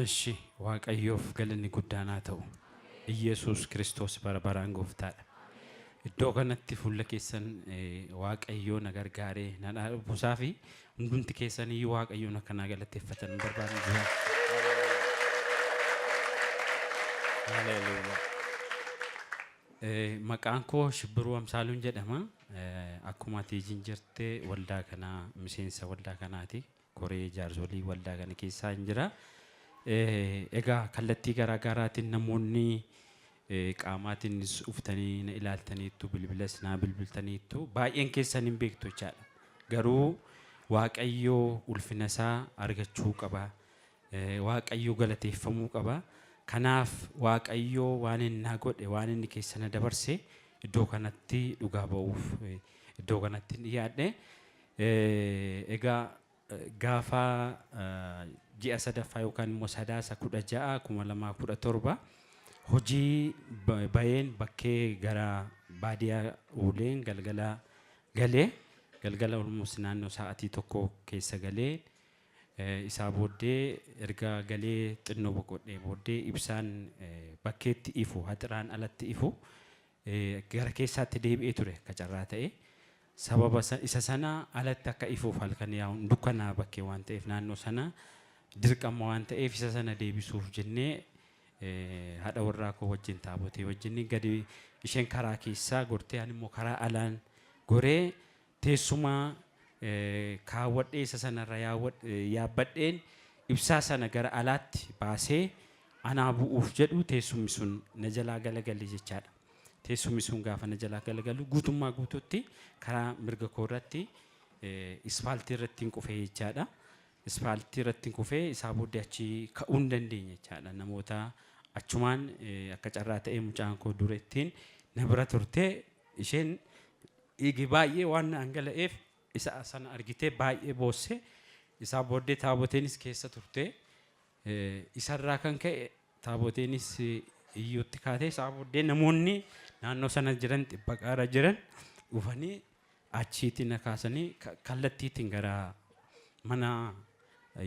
እሺ waaqayyoof galanni guddaanaa ta'u ኢየሱስ ክርስቶስ በረበራን ጎፍታadha iddoo kanatti fuula keessan waaqayyoo na gargaaree na dhaabuusaa fi hundumti keessan iyyuu waaqayyoon akka na galateeffatan barbaadan jira. Haleluuyaa. Maqaan koo Shibbiruu Amsaaluun jedhama. Akkuma ati jinjirtee waldaa kanaa miseensa waldaa kanaati. Koree jaarsolii waldaa kana keessaa hin jira. Egaa kallattii garaa garaatiin namoonni qaamaatiin uftanii na ilaaltaniitu bilbilas na bilbiltaniitu baay'een keessan hin beektu jechaadha. Garuu waaqayyoo ulfina isaa argachuu qaba. Waaqayyoo galateeffamuu qaba. Kanaaf waaqayyoo waan inni godhe waan inni keessa na dabarse iddoo kanatti dhugaa ba'uuf iddoo kanatti dhiyaadhe. Egaa gaafa ji'a sadaffaa yookaan immoo sadaasa 16/2017 hojii bayeen bakkee gara baadiyaa uuleen galgala olmus naannoo sa'aatii tokko keessa galee isaa booddee erga galee xinnoo boqodhee booddee ibsaan bakkeetti ifu haxiraan alatti ifu gara keessaatti deebi'ee ture kacarraa ta'e. Sababa isa sana alatti akka ifuuf halkan yaa dukkanaa bakkee waan ta'eef naannoo sana dirqama waan ta'eef isa sana deebisuuf jennee haadha warraa koo wajjin taabotee wajjin gadi isheen karaa keessaa gortee ani immoo karaa alaan goree teessuma kaawwadhee isa sanarra yaabbadheen ibsaa sana gara alaatti baasee anaa bu'uuf jedhu teessumni sun na jalaa galagalee jechaadha. Teessumni sun gaafa na jalaa galagalu guutummaa guutuutti karaa mirga koo irratti ispaaltii irratti hin kufee jechaadha. Ispaaltii irratti hin kufee isaa booddee achi ka'uu hin dandeenye jechaadha. Namoota achumaan akka carraa ta'ee mucaan koo dura ittiin na bira turte isheen dhiigi baay'ee waan dhangala'eef isa sana argitee baay'ee boosse isaa booddee taaboteenis keessa turte isarraa kan ka'e taaboteenis iyyuutti kaatee isaa booddee namoonni naannoo sana jiran xibbaqaara jiran dhufanii achiitti na kaasanii kallattiitiin gara mana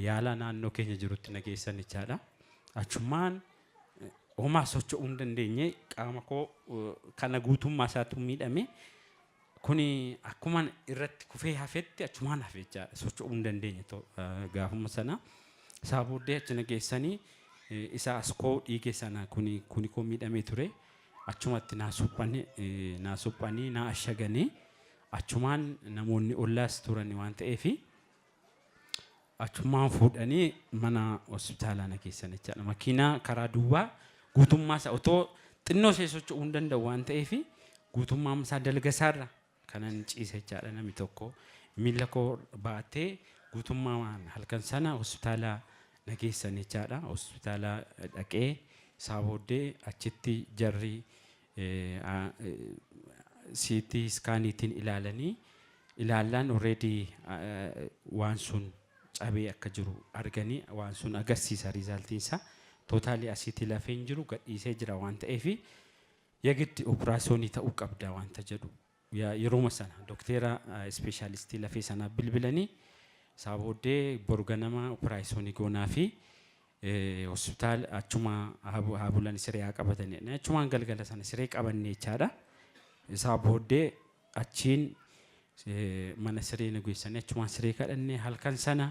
yaalaa naannoo keenya jirutti na geessan jechaadha. Achumaan homaa socho'uu hin dandeenye qaama koo kana guutummaa isaatu miidhame. Kuni akkuma irratti kufee hafetti achumaan hafe jechaadha. Socho'uu hin dandeenye gaafuma sana. Isaa booddee achi na geessanii isa askoo dhiige sana kuni koo miidhamee ture. Achumatti naa suphanii naa ashaganii achumaan namoonni ollaas turan waan ta'eefi achumaan fuudhanii mana hospitaalaa na geessan jechaadha. Makiinaa karaa duubaa guutummaa isaa otoo xinnoo ishee socho'uu hin danda'u waan ta'eefi guutummaa isaa dalgasaarra kanan ciise jechaadha. Namni tokko miila koo baatee guutummaa halkan sana hospitaalaa na geessan jechaadha. Hospitaalaa dhaqee isaa booddee achitti jarri CT iskaaniitiin ilaalan already waan sun cabee akka jiru arganii waan sun agarsiisa riizaaltiin isaa tootaalii asitti lafeen jiru gadhiisee jira waan ta'eef yagiddi operaasyoonii ta'uu qabda wanta jedhu yeroo sana dokteera ispeeshaalistii lafee sana bilbilanii isaa booddee borganama operaasyoonii goonaa fi hospitaal achuma haabulan siree qabatanii achumaan galgala sana siree qabanne jechaadha. Isaa booddee achiin mana siree nu geessanii achumaan siree kadhannee halkan sana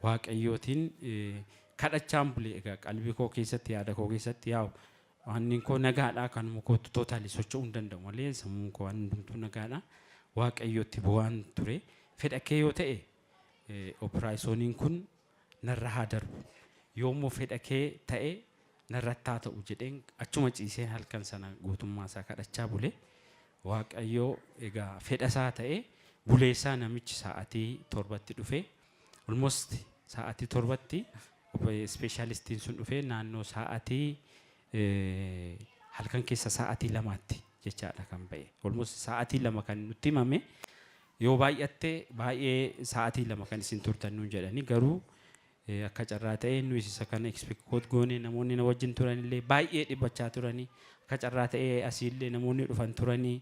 waaqayyootiin kadhachaan bulee egaa qalbii koo keessatti yaada koo keessatti yaa'u waan koo nagaadhaa kan mukootu tootaalii socho'uu hin danda'u malee sammuun koo waan hundumtuu nagaadhaa waaqayyootti bu'aan ture. Fedha kee yoo ta'e operaasyooniin kun narra haa darbu. Yoommoo fedha kee ta'e narratti haa ta'u jedheen achuma ciisee halkan sana guutummaa isaa kadhachaa bule. Waaqayyoo egaa fedha isaa ta'e buleessaa namichi sa'aatii 7tti dhufe. Almost sa'aatii 7tti ispeeshaalistiin sun dhufe naannoo sa'aatii halkan keessa sa'aatii 2tti jechaadha kan ba'e. Almost sa'aatii 2 kan nutti himame yoo baay'atte baay'ee sa'aatii 2 kan isin turtan nuun jedhanii garuu akka carraa ta'e nuyi isa kana expect goone namoonni na wajjin turan illee baay'ee dhibbachaa turanii akka carraa ta'e asiillee namoonni dhufan turanii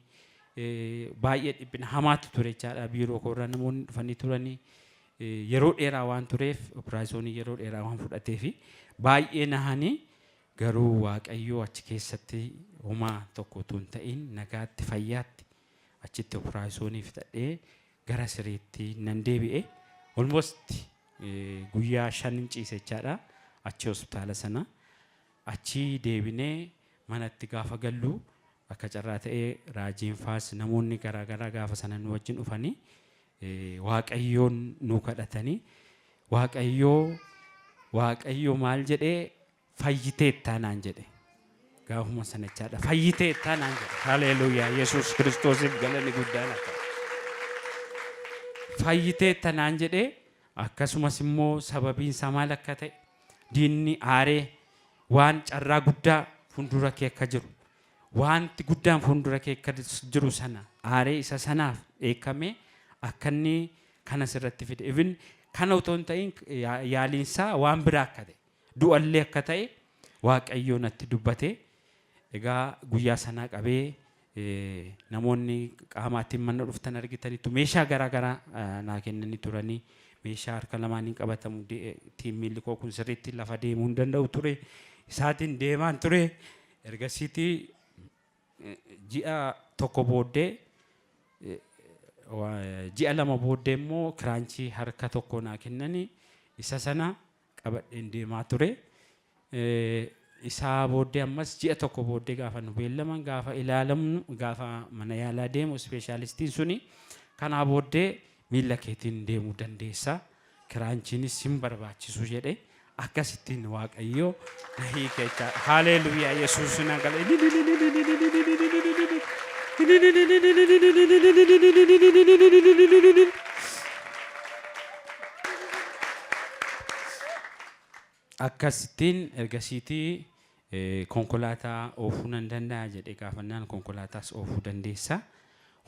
baay'ee dhibbina hamaatu ture jechaadha. Biiroo koorraa namoonni dhufanii turanii yeroo dheeraa waan tureef operaasyoonii yeroo dheeraa waan fudhatee fi baay'ee nahanii garuu waaqayyoo achi keessatti homaa tokko tun ta'in nagaatti fayyaatti achitti operaasyoonii fudhadhee gara siriitti nan deebi'e almost guyyaa 5 ciisechaadha achi hospitaala sana achi deebinee manatti gaafa gallu akka carraa ta'ee raajiin faas namoonni garaagaraa gaafa sana nu wajjin dhufanii waaqayyoon nu kadhatanii waaqayyoo maal jedhee fayyiteetta naan jedhe gaafuma sanachaadha fayyiteetta naan jedhe haleluuyaa yesuus kiristoosiif galanni guddaan akka fayyiteetta naan jedhe akkasumas immoo sababiin isaa maal akka ta'e diinni aaree waan carraa guddaa fuuldura kee akka jiru wanti guddaan fuuldura kee akka jiru sana aaree isa sanaaf eekamee akkanni kanas irratti fide even kana utoo hin ta'in yaaliinsaa waan biraa akka ta'e du'allee akka ta'e waaqayyoo natti dubbate egaa guyyaa sanaa qabee namoonni qaamaatiin mana dhuftan argitanitu meeshaa garaagaraa naa kennanii turanii meeshaa harka lamaaniin qabatamu miilli koo kun sirriitti lafa deemuu hin danda'u ture isaatiin deemaan ture ergasiitii ji'a tokko booddee ji'a lama booddee immoo kiraanchii harka tokko naa kennanii isa sana qabadheen deemaa ture isaa booddee ammas ji'a tokko booddee gaafa nu beellaman gaafa ilaalamu gaafa mana yaalaa deemu ispeeshaalistiin suni kanaa booddee miilla keetiin deemuu dandeessa kiraanchiinis hin barbaachisu jedhe akkasittiin waaqayyoo na hiikecha haleluuyaa yesuus na gala akkasittiin ergasiitii konkolaataa oofuu nan danda'a jedhe gaafannaan konkolaataas oofuu dandeessa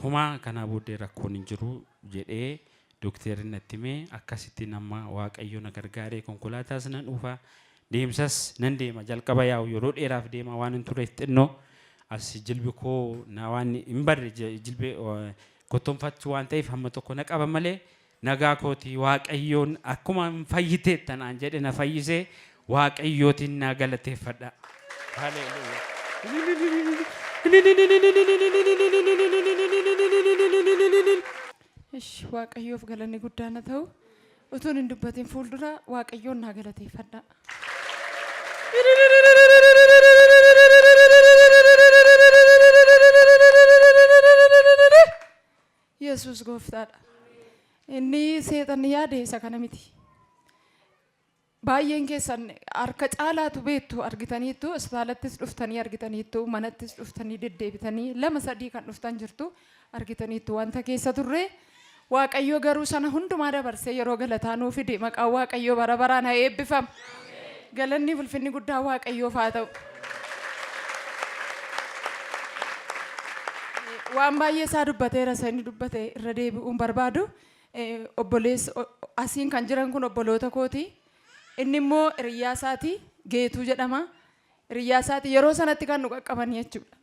homaa kanaa booddee rakkoon hin jiru jedhee dookterin natti himee akkasittiin amma waaqayyo na gargaaree konkolaataas nan dhufa deemsas nan deema jalqaba yaa'u yeroo dheeraaf deema waan hin turreef xinnoo as jilbi koo na waan hin barre jilbi kottoonfachuu waan ta'eef hamma tokko na qaba malee nagaa kooti waaqayyoon akkuma fayyiteetta naan jedhe na fayyisee waaqayyootiin na galateeffadha haleluuyaa waaqayyoof galanni guddaan haa ta'u utuun hin dubbatin fuuldura waaqayyoon na galateeffadha yesuus gooftaadha inni seexanni yaade isa kana miti baay'een keessan harka caalaatu beektu argitaniittu hospitaalattis dhuftanii argitaniittu manattis dhuftanii deddeebitanii 2-3 kan dhuftan jirtu argitaniittu wanta keessa turre waaqayyo garuu sana hundumaa dabarsee yeroo galataa nuu fide maqaan waaqayyo bara baraan haa eebbifamu galanni ulfinni guddaa waaqayyoof haa ta'u waan baay'ee isaa dubbateera inni dubbate irra deebi'uun barbaadu obboleessa asiin kan jiran kun obboloota kooti inni immoo hiriyyaa isaati geetuu jedhama hiriyyaa isaati yeroo sanatti kan nu qaqqaban jechuudha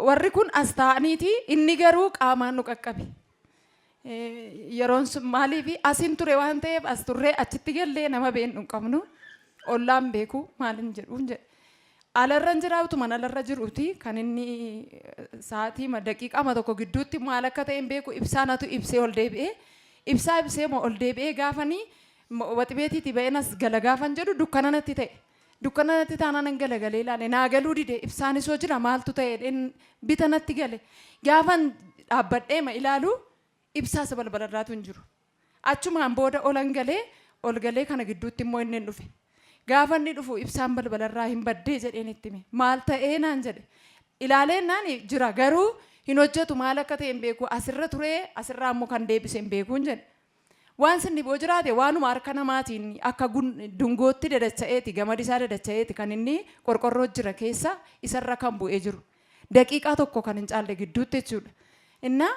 warri kun as ta'aniiti inni garuu qaamaan nu qaqqabe yeroon sun maaliif asiin ture waan ta'eef as turree achitti gallee nama beeknu hin qabnu ollaan beeku maalin jedhuun jedhe alarra jiraatu mana alarra jiruuti kan inni sa'aatii daqiiqaa tokko gidduutti maal akka ta'e hin beeku ibsaanatu ibsee ol deebi'ee ibsaa ibsee moo ol deebi'ee gaafanii waxbeetiiti ba'eenas gala gaafan jedhu dukkananatti ta'e dukkananatti taanaan galagalee ilaale naa galuu dide ibsaanis hoo jira maaltu ta'e bitanatti gale gaafan dhaabbadheema ilaalu ibsaas balbalarraatu hin jiru achumaan booda ol galee kana gidduutti immoo inni dhufe gaafa inni dhufu ibsaan balbalarraa hin baddee jedheen itti hime maal ta'ee naan jedhe ilaaleen naan jira garuu hin hojjetu maal akka ta'e hin beeku asirra turee asirraa immoo kan deebise hin beekuun jedhe waan sinni boo jiraate waanuma harka namaatiin akka dungootti dadacha'eeti gamadi isaa dadacha'eeti kan inni qorqorroo jira keessa isarra kan bu'ee jiru daqiiqaa tokko kan hin caalle gidduutti jechuudha innaa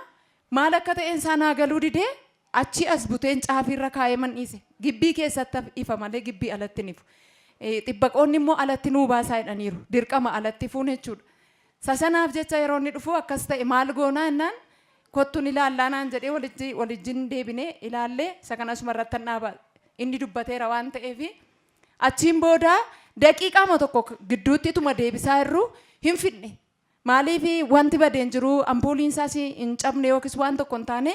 maal akka ta'een isaa naa galuu didee achi as buteen caafiirra kaa'ee man dhiise gibbii keessatti ifa malee gibbii alatti nifu xibbaqoonni immoo alatti nuu baasaa jedhaniiru dirqama alatti fuun jechuudha sasanaaf jecha yeroo inni dhufu akkas ta'e maal goonaa innaan kottuun ilaallaa naan jedhee walijjin deebinee ilaallee isa kanas marrattan dhaaba inni dubbateera waan ta'eef achiin booda daqiiqaama tokko gidduutti ituma deebisaa irru hin fidne maaliif wanti badeen jiru ampuuliin isaas hin cabne yookiis waan tokko hin taane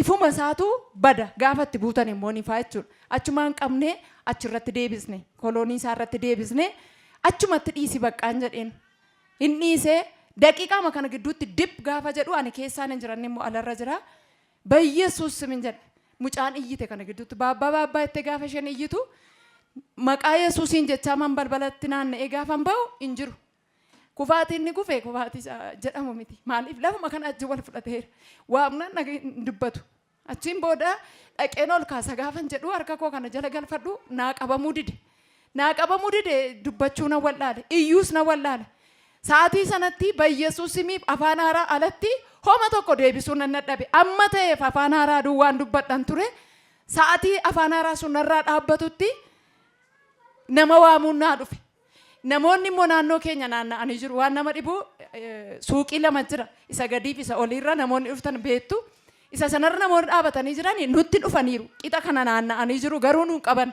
ifuma isaatu bada gaafatti buutan immoo ni faa jechuudha achumaan qabne achirratti deebisne koloonii isaa irratti deebisne achumatti dhiisi baqqaan jedheen hin dhiisee daqiiqaama kana gidduutti dib gaafa jedhu ani keessaan hin jiran immoo alarra jira bayyesuus min jedhe mucaan iyyite kana gidduutti baabbaa itti gaafa isheen iyyitu maqaa yesuusiin jechaa man balbalatti naanna'ee gaafa hin ba'u hin jiru kufaatiin ni kufe kufaatii jedhamu miti maaliif lafuma kana achi wal fudhateera waamnaan dubbatu achiin booda dhaqeen ol kaasa gaafa jedhu harka koo kana jala galfadhu naa qabamuu dide dubbachuu na wallaale iyyuus na wallaale sa'aatii sanatti bayyesuusimiif afaan haaraa alatti homa tokko deebisuu nan dadhabe amma ta'eef afaan haaraa duwwaan dubbadhan ture sa'aatii afaan haaraa sun narraa dhaabbatutti nama waamuun naa dhufe namoonni immoo naannoo keenya naanna'anii jiru waan nama dhibu suuqii lama jira isa gadiif isa oliirra namoonni dhuftan beektu isa sanarra namoonni dhaabatanii jiran nutti dhufaniiru qixa kana naanna'anii jiru garuu nuun qaban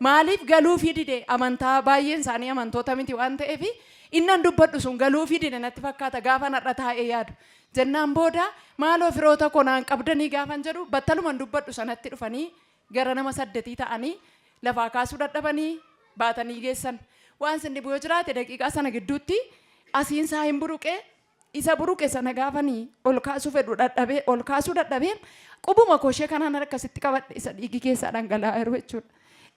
maaliif galuufii dide amantaa baay'een isaanii amantoota miti waan ta'eef innan dubbadhu sun galuufii dide natti fakkaata gaafa narra taa'ee yaadu jennaan booda maaloo firoota konaan qabdanii gaafan jedhu battaluman dubbadhu sanatti dhufanii gara nama 8 ta'anii lafaa kaasuu dadhabanii baatanii geessan waan sinni buyoo jiraate daqiiqaa sana gidduutti asiin isaa hin buruqee isa buruqe sana gaafanii ol kaasuu fedhu dadhabee ol kaasuu dadhabeen qubuma koshee kanaan harkasitti qabadhe isa dhiigi keessaa dhangala'aa jiru jechuudha.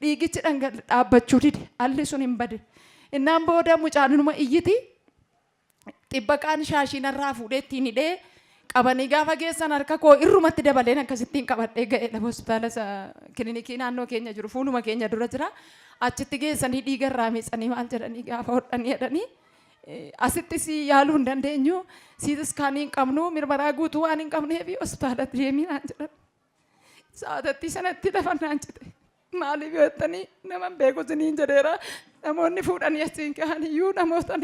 Dhiigichi dhaabbachuu dide alli sun hin bade. Innaan booda mucaanuma iyyiti xibbaqaan shaashiinarraa fuudhee ittiin hidhee qabanii gaafa geessan harka koo irrumatti dabaleen akkasittiin qabadhee ga'e lafa hospitaala kilinikii naannoo keenya jiru fuuluma keenya dura jira. Achitti geessanii dhiigarraa miicanii maal jedhanii gaafa hodhanii jedhanii asitti si yaaluu hin dandeenyu siit iskaanii hin qabnu mirmaraa guutuu waan hin qabneef hospitaalatti deemii naan jedhan. Sa'aatii sanatti lafa naan cite. Maaliif yoo jettanii nama beeku isiniin jedheera namoonni fuudhanii achiin ka'an iyyuu namoota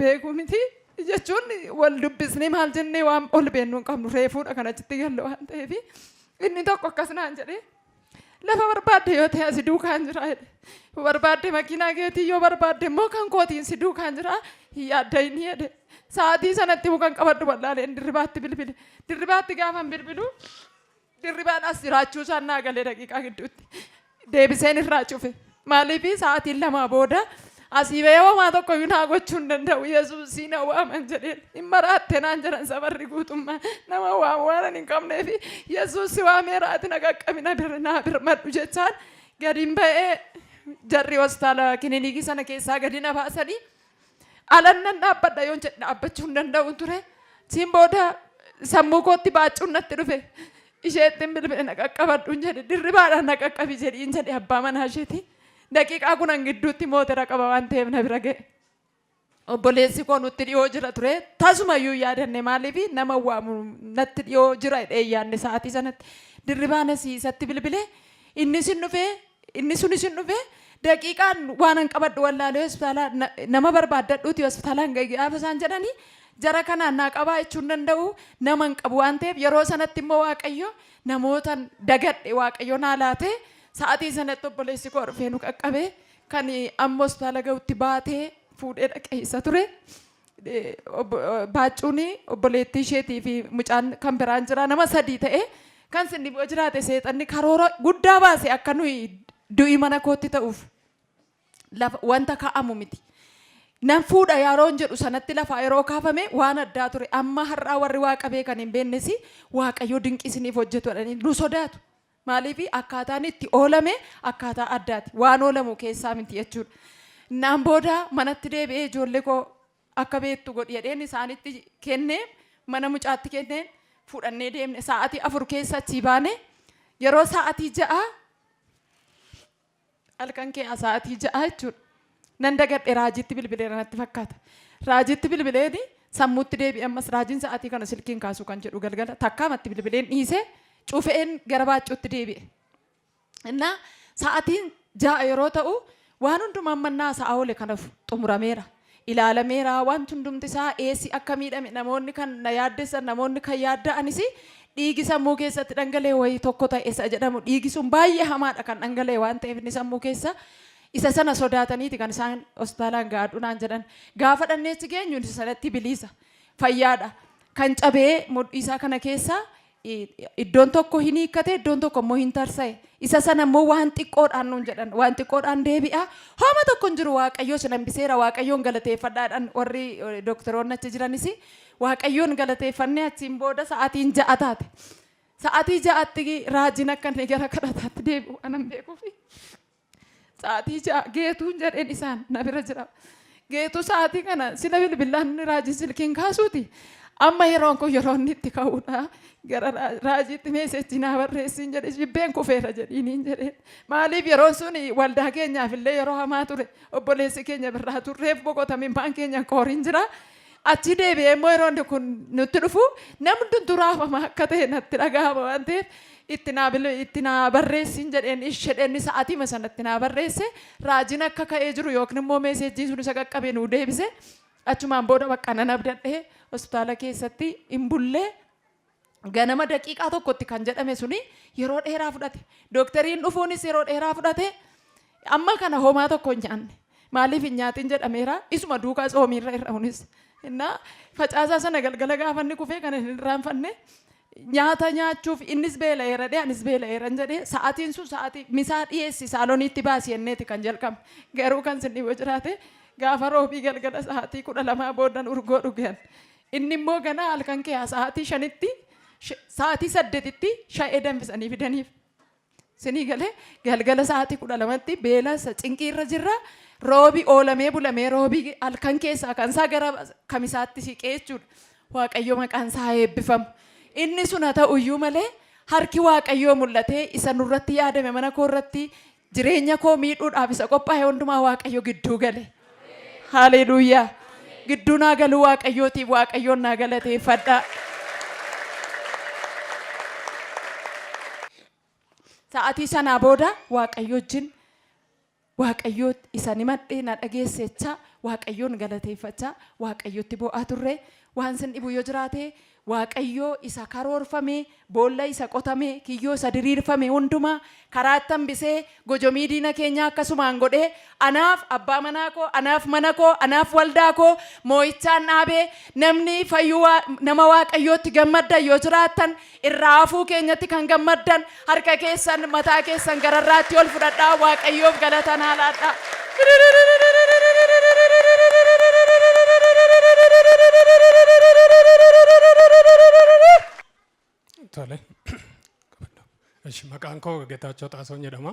beeku miti jechuun wal dubbisnee maal jennee waan ol beennuu hin qabnu reefuudha kan achitti galle waan ta'eef inni tokko akkas naan jedhee lafa barbaadde yoo ta'e si duukaan jira jedhe barbaadde makiinaa keetii yoo barbaadde immoo kan kootiin si duukaan jira hin yaaddayni jedhe sa'aatii sanatti mukan qabadhu bal'aaleen dirribaatti bilbile dirribaatti gaafan bilbilu dirribaan as jiraachuu isaan naa galee daqiiqaa gidduutti. Deebiseen irraa cufe maaliif sa'aatiin 2 booda asii ba'ee homaa tokko iyyuu naa gochuu hin danda'u yesuusii na waaman jedheen hin maraatte naan jedhan safarri guutummaa nama waan hin qabneef yesuusi waameera ati na qaqqabina naa birmadhu jechaan gadiin ba'ee jarri hospitaala kilinikii sana keessaa gadi na baasanii alannan dhaabbadha yoon jedhe dhaabbachuu hin danda'u ture siin booda sammuu kootti baacuun natti dhufe. Isheettiin bilbile na qaqqabadhu jedhe dirribaadhaan na qaqqabi jedhiin jedhe abbaa manaa isheeti daqiiqaa kunan gidduutti mootera qaba waan ta'eef na bira ga'e obboleessi koo nutti dhiyoo jira ture tasumayyuu yaadanne maaliif nama waamu natti dhiyoo jira jedhee yaadne sa'aatii sanatti dirribaan isatti bilbile inni sun isin dhufee daqiiqaan waan an qabadhu wallaalee hospitaala nama barbaaddadhuuti hospitaalaan gaafa isaan jedhanii jara kanaan naa qabaa jechuun danda'u nama hin qabu waan ta'eef yeroo sanatti immoo waaqayyo namoota dagadhe waaqayyo naa laate sa'aatii sanatti obboleessi koo dhufee nu qaqqabee kan amma hospitaala ga'utti baatee fuudhee dhaqeessa ture. Baaccuun obboleettii isheetii fi mucaan kan biraan jira nama 3 ta'e kan sinni boo jiraate seexanni karoora guddaa baase akka nuyi du'i mana kootti ta'uuf wanta kaa'amu miti. Nan fuudha yeroon jedhu sanatti lafa yeroo kaafame waan addaa ture amma har'aa warri waaqa beekan hin beeknes waaqayyo dinqisiniif hojjetu jedhanii nu sodaatu maaliif akkaataan itti oolame akkaataa addaati waan oolamu keessaa miti jechuudha. Naan booda manatti deebi'ee ijoollee koo akka beektu godhi jedheen isaanitti kennee mana mucaatti kenneen fuudhannee deemne sa'aatii 4 keessa achii baane yeroo sa'aatii 6 halkan kee sa'aatii 6 jechuudha. Nan dagadhe raajitti bilbilee natti fakkaata. Raajitti bilbileeni sammuutti deebi'e ammas raajiin sa'aatii kana silkiin kaasuu kan jedhu galgala takkaamatti bilbileen dhiisee cufeen gara baaccuutti deebi'e. Innaa sa'aatiin 6 yeroo ta'u waan hundumaan mannaa sa'a oole kanaaf xumurameera. ilaalameera waan hundumti isaa eessi akka miidhame namoonni kan na yaaddessan namoonni kan yaadda'anis dhiigi sammuu keessatti dhangala'e wayii tokko ta'e isa jedhamu dhiigi sun baay'ee hamaadha kan dhangala'e waan ta'eef inni sammuu keessa isa sana sodaataniiti kan isaan hospitaalaan gaadhunaan jedhan gaafa dhanneessi geenyu isa sanatti bilisa fayyaadha kan cabee mudhii isaa kana keessa iddoon tokko hin hiikkate iddoon tokko immoo hin tarsa'e isa sana immoo waan xiqqoodhaan nuun jedhan waan xiqqoodhaan deebi'a hooma tokko hin jiru waaqayyoo sin hambiseera waaqayyoon galateeffadhaadhaan warri doktoroonni achi jiranis waaqayyoon galateeffannee achiin booda sa'aatiin 6 taate sa'aatii 6tti raajiin akka inni gara kadhataatti deebi'u anan beekuufi sa'aatii 6 geetuun jedheen isaan na bira jira geetuu sa'aatii kana sila bilbilaan raajii silkiin kaasuuti amma yeroon kun yeroo inni itti ka'uudha gara raajiitti meesejii naa barreessiin jedhe jibbeen kufeera jedhiiniin jedheen maaliif yeroon sun waldaa keenyaaf illee yeroo hamaa ture obboleessi keenya birraa turreef boqotamin baan keenya kooriin jira achi deebi'ee immoo yeroon kun nutti dhufu namni dunduraafamaa akka ta'e natti dhagahama waan ta'eef itti naa barreessiin jedheen ishedheenni sa'aatii sanatti naa barreesse raajiin akka ka'ee jiru yookiin immoo meesejii sun isa qaqqabee nuu deebise achumaan booda bakka nan abdadhee hospitaala keessatti hin bullee ganama daqiiqaa tokkotti kan jedhame suni yeroo dheeraa fudhate doktariin dhufuunis yeroo dheeraa fudhate amma kana homaa tokko hin nyaanne maaliif hin nyaatin jedhameera isuma duukaa soomiirra irra'unis innaa facaasaa sana galgala gaafanni kufee kana hin irraanfanne nyaata nyaachuuf innis beela'eera anis beela'eeran jedhee sa'aatiin sun sa'aatii misaa dhiyeessi saaloniitti baasii enneeti kan jalqabe garuu kan sin dhiboo jiraate gaafa roobii galgala sa'aatii 12 boodan urgoo dhugan inni immoo ganaa halkan kee sa'aatii 5tti sa'aatii 8tti sha'ee danfisanii fidaniif sinii galee galgala sa'aatii 12tti beela cinqii irra jirra roobii oolamee bulamee roobii halkan keessaa kan isaa gara kamisaatti siqee jechuudha waaqayyo maqaan isaa eebbifamu inni sun haa ta'uyyuu malee harki waaqayyoo mul'atee isa nurratti yaadame mana koo irratti jireenya koo miidhuudhaaf isa qophaa'e hundumaa waaqayyo gidduu gale haleluuyaa gidduu naa galuu waaqayyootiif waaqayyoon naa galateeffadha. Sa'aatii sanaa booda waaqayyo wajjin waaqayyo isa nimadhee na dhageessecha waaqayyoon galateeffachaa waaqayyotti bo'aa turre waan sin dhibu yoo jiraate waaqayyo isa karoorfame boolla isa qotame kiyyoo isa diriirfame hundumaa karaatti hambisee gojomii diina keenya akkasumaan godhee anaaf abbaa manaa koo anaaf mana koo anaaf waldaa koo moo'ichaan dhaabee namni fayyuu nama waaqayyootti gammaddan yoo jiraattan irraa hafuu keenyatti kan gammaddan harka keessan mataa keessan gararraatti ol fudhadhaa waaqayyoof galata naa laadhaa. Tole. Eshi maqaan koo Getaachoo Xaasoon jedhama.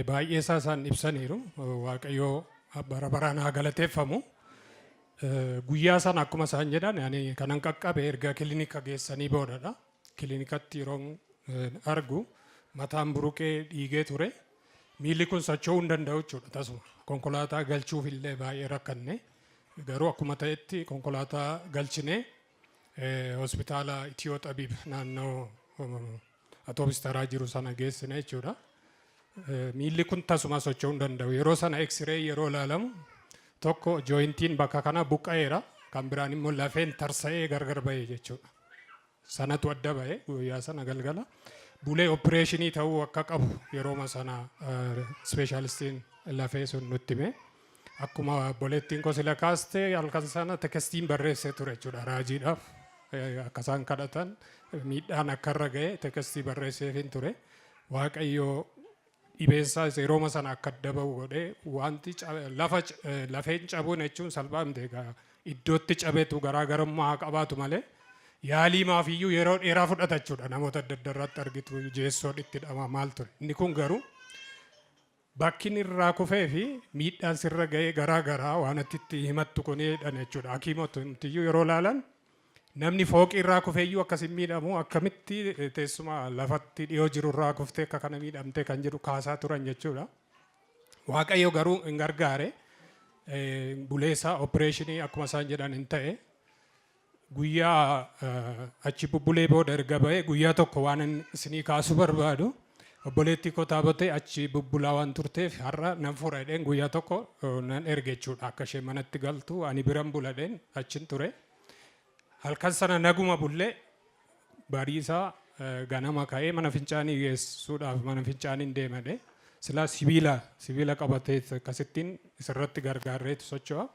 Baay'ee isaan ibsaniiru. Waaqayyoo bara baraan haa galateeffamu. Guyyaa sana akkuma isaan jedhan ani kanan qaqqabe erga kilinika geessanii boodadha. Kilinikatti yeroon argu mataan buruqee dhiigee ture. Miilli kun socho'uu hin danda'u jechuudha tasuma. Konkolaataa galchuuf illee baay'ee rakkanne. Garuu akkuma ta'etti konkolaataa galchine hospitaala Itiyoo Xabiib naannoo atoobis taraa jiru sana geessine jechuudha. Miilli kun tasuma socho'uu hin danda'u. Yeroo sana X-ray yeroo ilaalamu tokko jooyintiin bakka kana buqqa'eera kan biraan immoo lafeen tarsa'ee gargar ba'e jechuudha. Sanatu adda ba'e guyyaa sana galgala. Bulee opereeshinii ta'uu akka qabu yerooma sana speeshaalistiin lafee sun nutti hime. Akkuma boleettiin koo sila kaaste halkan sana tekestiin barreessee ture jechuudha raajiidhaaf. Akka isaan kadhatan miidhaan akka irra ga'e tekestii barreesseefin ture. Waaqayyoo dhibeensaa yerooma sana akka adda ba'u godhee wanti lafeen cabuun jechuun salphaa miti egaa iddootti cabeetu garaagarummaa haa qabaatu malee yaalii maafiyyuu yeroo dheeraa fudhata jechuudha namoota adda adda irratti argitu jeessoon itti dhama maal ture. Inni kun garuu bakkin irraa kufee fi miidhaan sirra ga'ee garaagaraa waan itti himattu kuneedhan jechuudha. Hakiimottiyyuu yeroo ilaalan namni fooqii irraa kufeeyyuu akkasin miidhamu akkamitti teessuma lafatti dhiyoo jiru irraa kuftee akka kana miidhamtee kan jedhu kaasaa turan jechuudha. Waaqayyo garuu hin gargaare buleessa opereeshinii akkuma isaan jedhan hin ta'e guyyaa achi bubbulee booda erga ba'e guyyaa tokko waan isinii kaasuu barbaadu obboleettii koo Taabotee achi bubbulaa waan turteef har'a nan fuudhadheen guyyaa tokko nan erge jechuudha. Akka ishee manatti galtu ani biran buladheen achin ture. Halkan sana naguma bullee bariisaa ganama ka'ee mana fincaanii geessuudhaaf mana fincaaniin deemade. Silaa sibiila qabatee akkasittiin isirratti gargaarreetu socho'a.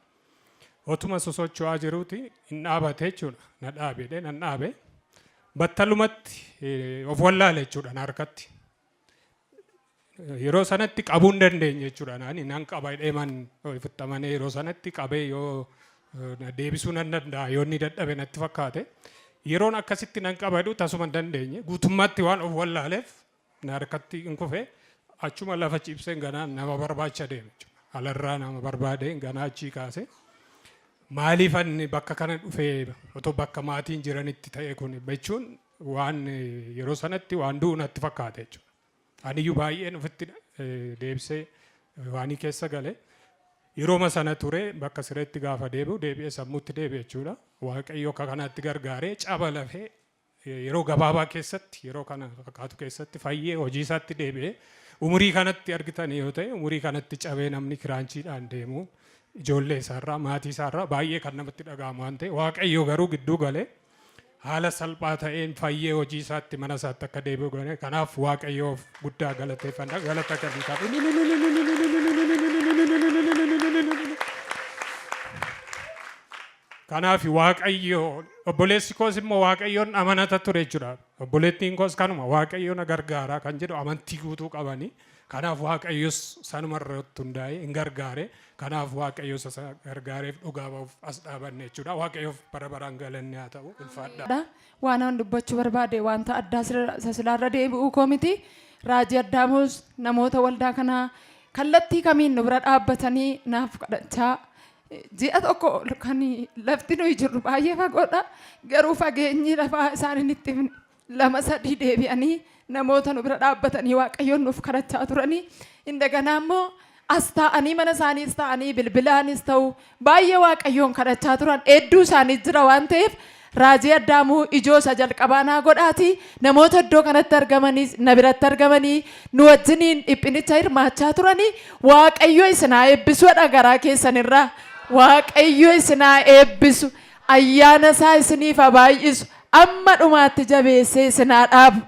Otuma sosocho'aa jiruuti hin dhaabate jechuudha. Na dhaabedhe nan dhaabe. Battalumatti of wallaale jechuudha na harkatti. Yeroo sanatti qabuu hin dandeenye jechuudha. Nan qaba dheeman fixxamanii yeroo sanatti qabee yoo deebisuu nan danda'a yoo inni dadhabe natti fakkaate. Yeroon akkasitti nan qabadhu tasuma hin dandeenye. Guutummaatti waan of wallaaleef na harkatti hin kufe achuma lafa ciibseen ganaa nama barbaacha deeme jechuudha. Alarraa nama barbaadeen ganaa achii kaase. Maaliif ani bakka kana dhufee otoo bakka maatiin jiranitti ta'e kun jechuun waan yeroo sanatti waan du'u natti fakkaate jechuudha. Aniyyuu baay'een ofitti deebisee waanii keessa gale. Yerooma sana ture bakka sireetti gaafa deebi'u deebi'ee sammuutti deebi'e jechuudha. Waaqayyo akka kanaatti gargaaree caba lafee yeroo gabaabaa keessatti yeroo kana fakkaatu keessatti fayyee hojii isaatti deebi'ee umurii kanatti argitan yoo ta'e umurii kanatti cabee namni kiraanchiidhaan deemu ijoollee isaarraa maatii isaarraa baay'ee kan namatti dhaga'amu waan ta'e Waaqayyo garuu gidduu galee haala salphaa ta'een fayyee hojii isaatti mana isaatti akka deebi'u godhe. Kanaaf Waaqayyoof guddaa galateeffannaa galata kennitaa. Kanaaf Waaqayyo obboleessi koos immoo Waaqayyoon amanata ture jechuudha. Obboleettiin koos kanuma Waaqayyo na gargaara kan jedhu amantii guutuu qabani. Kanaaf Waaqayyos sanumarratti hundaa'ee hin gargaare. Kanaaf Waaqayyos isa gargaareef dhugaa bahuuf as dhaabanne jechuudha. Waaqayyoof bara baraan galanni haa ta'u ulfaadha. Waan an dubbachuu barbaade wanta addaa silaarra deebi'uu koo miti. Raajii Addaamuus namoota waldaa kanaa kallattii kamiin nu bira dhaabbatanii naaf kadhachaa ji'a tokko kan lafti nuyi jirru baay'ee fagoodha. Garuu fageenyi lafaa isaanitti 2-3 deebi'anii namoota nu bira dhaabbatanii Waaqayyoon nuuf kadhachaa turanii. Indaganaa immoo as taa'anii mana isaaniis taa'anii bilbilaanis ta'u baay'ee Waaqayyoon kadhachaa turan hedduu isaanii jira waan ta'eef Raajii Addaamuu ijoo isa jalqabaa naa godhaati. Namoota iddoo kanatti argamanii na biratti argamanii nu wajjiniin dhiphinicha hirmaachaa turanii Waaqayyo isinaa eebbisu garaa keessanirraa. Waaqayyo isinaa eebbisu ayyaana isaa isiniif haa baay'isu amma dhumaatti jabeessee isinaa dhaabu.